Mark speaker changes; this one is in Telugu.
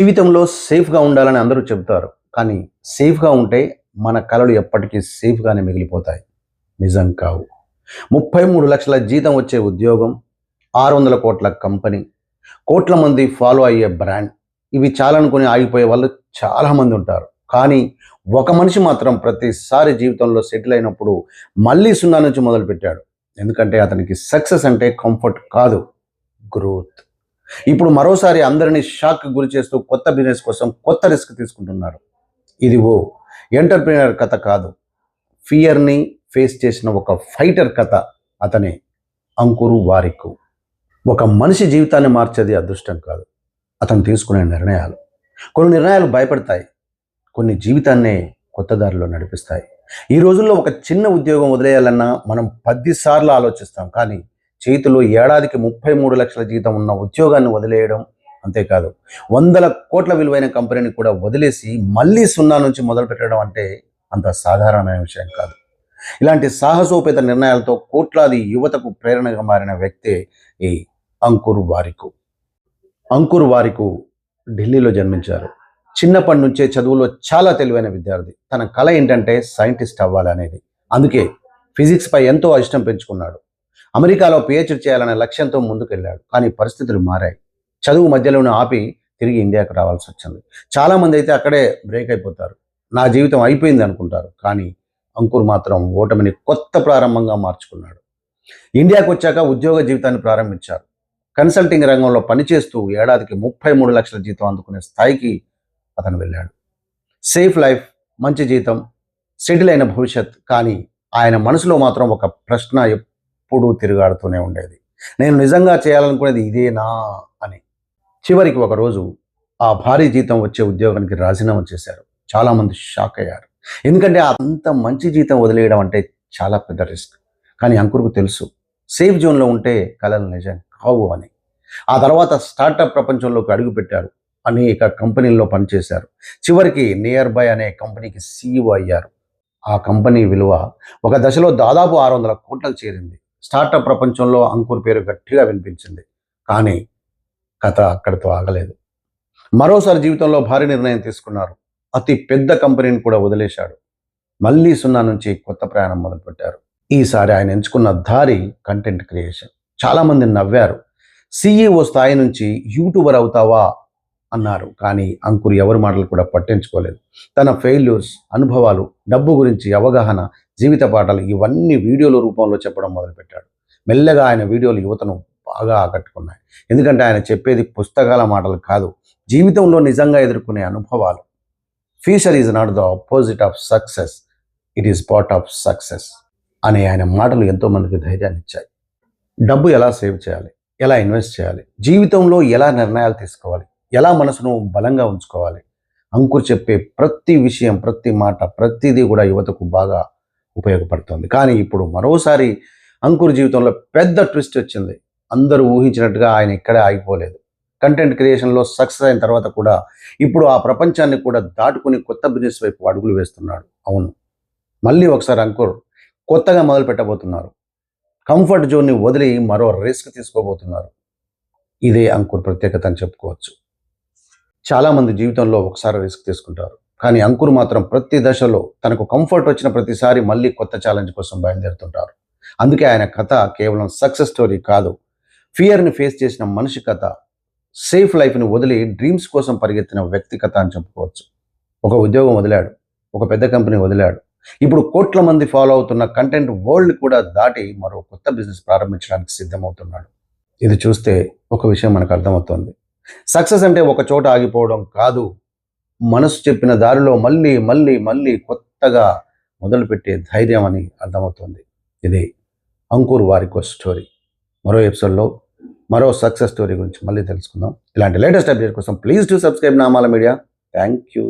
Speaker 1: జీవితంలో సేఫ్‌గా ఉండాలని అందరూ చెబుతారు. కానీ సేఫ్‌గా ఉంటే మన కలలు ఎప్పటికీ సేఫ్‌గానే మిగిలిపోతాయి. నిజం కావు. 33,00,000 జీతం వచ్చే ఉద్యోగం, 600,00,00,000 కంపెనీ, కోట్ల మంది ఫాలో అయ్యే బ్రాండ్ ఇవి చాలనుకుని ఆగిపోయే వాళ్ళు చాలామంది ఉంటారు. కానీ ఒక మనిషి మాత్రం ప్రతిసారి జీవితంలో సెటిల్ అయినప్పుడు మళ్ళీ సున్నా నుంచి మొదలుపెట్టాడు. ఎందుకంటే అతనికి సక్సెస్ అంటే కంఫర్ట్ కాదు, గ్రోత్. ఇప్పుడు మరోసారి అందరినీ షాక్‌కి గురిచేస్తూ కొత్త బిజినెస్ కోసం కొత్త రిస్క్ తీసుకుంటున్నాడు. ఇది ఓ ఎంటర్‌ప్రెన్యూర్ కథ కాదు. ఫియర్‌ని ఫేస్ చేసిన ఒక ఫైటర్ కథ. అతనే అంకుర్ వారికు. ఒక మనిషి జీవితాన్ని మార్చేది అదృష్టం కాదు, అతను తీసుకునే నిర్ణయాలు. కొన్ని నిర్ణయాలు భయపడతాయి, కొన్ని జీవితాన్నే కొత్త దారిలో నడిపిస్తాయి. ఈ రోజుల్లో ఒక చిన్న ఉద్యోగం వదిలేయాలన్నా మనం 10 సార్లు ఆలోచిస్తాం. కానీ చేతిలో ఏడాదికి 33,00,000 జీతం ఉన్న ఉద్యోగాన్ని వదిలేయడం, అంతేకాదు వందల కోట్ల విలువైన కంపెనీని కూడా వదిలేసి మళ్ళీ సున్నా నుంచి మొదలు పెట్టడం అంటే అంత సాధారణమైన విషయం కాదు. ఇలాంటి సాహసోపేత నిర్ణయాలతో కోట్లాది యువతకు ప్రేరణగా మారిన వ్యక్తే ఈ అంకుర్ వారికు. అంకుర్ వారికు ఢిల్లీలో జన్మించారు. చిన్నప్పటి నుంచే చదువులో చాలా తెలివైన విద్యార్థి. తన కళ ఏంటంటే సైంటిస్ట్ అవ్వాలనేది. అందుకే ఫిజిక్స్పై ఎంతో ఇష్టం పెంచుకున్నాడు. అమెరికాలో పిహెచ్డి చేయాలనే లక్ష్యంతో ముందుకెళ్ళాడు. కానీ పరిస్థితులు మారాయి. చదువు మధ్యలోనే ఆపి తిరిగి ఇండియాకు రావాల్సి వచ్చింది. చాలామంది అయితే అక్కడే బ్రేక్ అయిపోతారు. నా జీవితం అయిపోయింది అనుకుంటారు. కానీ అంకుర్ మాత్రం ఓటమిని కొత్త ప్రారంభంగా మార్చుకున్నాడు. ఇండియాకు వచ్చాక ఉద్యోగ జీవితాన్ని ప్రారంభించారు. కన్సల్టింగ్ రంగంలో పనిచేస్తూ ఏడాదికి 33,00,000 జీతం అందుకునే స్థాయికి అతను వెళ్ళాడు. సేఫ్ లైఫ్, మంచి జీతం, సెటిల్ అయిన భవిష్యత్. కానీ ఆయన మనసులో మాత్రం ఒక ప్రశ్న ఎప్పుడూ తిరుగాడుతూనే ఉండేది. నేను నిజంగా చేయాలనుకునేది ఇదేనా అని. చివరికి ఒకరోజు ఆ భారీ జీతం వచ్చే ఉద్యోగానికి రాజీనామా చేశారు. చాలామంది షాక్ అయ్యారు. ఎందుకంటే అంత మంచి జీతం వదిలేయడం అంటే చాలా పెద్ద రిస్క్. కానీ అంకుర్కు తెలుసు, సేఫ్ జోన్లో ఉంటే కలలు నిజం కావు అని. ఆ తర్వాత స్టార్టప్ ప్రపంచంలోకి అడుగుపెట్టారు. అనేక కంపెనీల్లో పనిచేశారు. చివరికి నియర్ బై అనే కంపెనీకి సీఈఓ అయ్యారు. ఆ కంపెనీ విలువ ఒక దశలో దాదాపు 600 కోట్లకు చేరింది. స్టార్టప్ ప్రపంచంలో అంకుర్ పేరు గట్టిగా వినిపించింది. కానీ కథ అక్కడితో ఆగలేదు. మరోసారి జీవితంలో భారీ నిర్ణయం తీసుకున్నారు. అతి పెద్ద కంపెనీని కూడా వదిలేశాడు. మళ్ళీ సున్నా నుంచి కొత్త ప్రయాణం మొదలుపెట్టారు. ఈసారి ఆయన ఎంచుకున్న దారి కంటెంట్ క్రియేషన్. చాలామంది నవ్వారు. సీఈఓ స్థాయి నుంచి యూట్యూబర్ అవుతావా అన్నారు. కానీ అంకుర్ ఎవరి మాటలు కూడా పట్టించుకోలేదు. తన ఫెయిల్యూర్స్, అనుభవాలు, డబ్బు గురించి అవగాహన, జీవిత పాఠాలు ఇవన్నీ వీడియోల రూపంలో చెప్పడం మొదలుపెట్టాడు. మెల్లగా ఆయన వీడియోలు యువతను బాగా ఆకట్టుకున్నాయి. ఎందుకంటే ఆయన చెప్పేది పుస్తకాల మాటలు కాదు, జీవితంలో నిజంగా ఎదుర్కొనే అనుభవాలు. Future is not the opposite of success, it is part of success అనే ఆయన మాటలు ఎంతోమందికి ధైర్యాన్ని ఇచ్చాయి. డబ్బు ఎలా సేవ్ చేయాలి, ఎలా ఇన్వెస్ట్ చేయాలి, జీవితంలో ఎలా నిర్ణయాలు తీసుకోవాలి, ఎలా మనసును బలంగా ఉంచుకోవాలి, అంకుర్ చెప్పే ప్రతి విషయం, ప్రతి మాట, ప్రతిదీ కూడా యువతకు బాగా ఉపయోగపడుతుంది. కానీ ఇప్పుడు మరోసారి అంకుర్ జీవితంలో పెద్ద ట్విస్ట్ వచ్చింది. అందరూ ఊహించినట్టుగా ఆయన ఇక్కడే ఆగిపోలేదు. కంటెంట్ క్రియేషన్లో సక్సెస్ అయిన తర్వాత కూడా ఇప్పుడు ఆ ప్రపంచాన్ని కూడా దాటుకుని కొత్త బిజినెస్ వైపు అడుగులు వేస్తున్నాడు. అవును, మళ్ళీ ఒకసారి అంకుర్ కొత్తగా మొదలు పెట్టబోతున్నారు. కంఫర్ట్ జోన్ని వదిలి మరో రిస్క్ తీసుకోబోతున్నారు. ఇదే అంకుర్ ప్రత్యేకత అని చెప్పుకోవచ్చు. చాలామంది జీవితంలో ఒకసారి రిస్క్ తీసుకుంటారు. కానీ అంకుర్ మాత్రం ప్రతి దశలో తనకు కంఫర్ట్ వచ్చిన ప్రతిసారి మళ్ళీ కొత్త ఛాలెంజ్ కోసం బయలుదేరుతుంటారు. అందుకే ఆయన కథ కేవలం సక్సెస్ స్టోరీ కాదు, ఫియర్ని ఫేస్ చేసిన మనిషి కథ, సేఫ్ లైఫ్ని వదిలి డ్రీమ్స్ కోసం పరిగెత్తిన వ్యక్తి కథ అని చెప్పుకోవచ్చు. ఒక ఉద్యోగం వదిలాడు, ఒక పెద్ద కంపెనీ వదిలాడు. ఇప్పుడు కోట్ల మంది ఫాలో అవుతున్న కంటెంట్ వరల్డ్ కూడా దాటి మరో కొత్త బిజినెస్ ప్రారంభించడానికి సిద్ధమవుతున్నాడు. ఇది చూస్తే ఒక విషయం మనకు అర్థమవుతుంది. సక్సెస్ అంటే ఒక చోట ఆగిపోవడం కాదు, మనసు చెప్పిన దారిలో మళ్ళీ మళ్ళీ మళ్ళీ కొత్తగా మొదలుపెట్టే ధైర్యం అని అర్థమవుతుంది. ఇది అంకుర్ వారికో స్టోరీ. మరో ఎపిసోడ్లో మరో సక్సెస్ స్టోరీ గురించి మళ్ళీ తెలుసుకుందాం. ఇలాంటి లేటెస్ట్ అప్డేట్ కోసం please to subscribe Namala media. Thank you.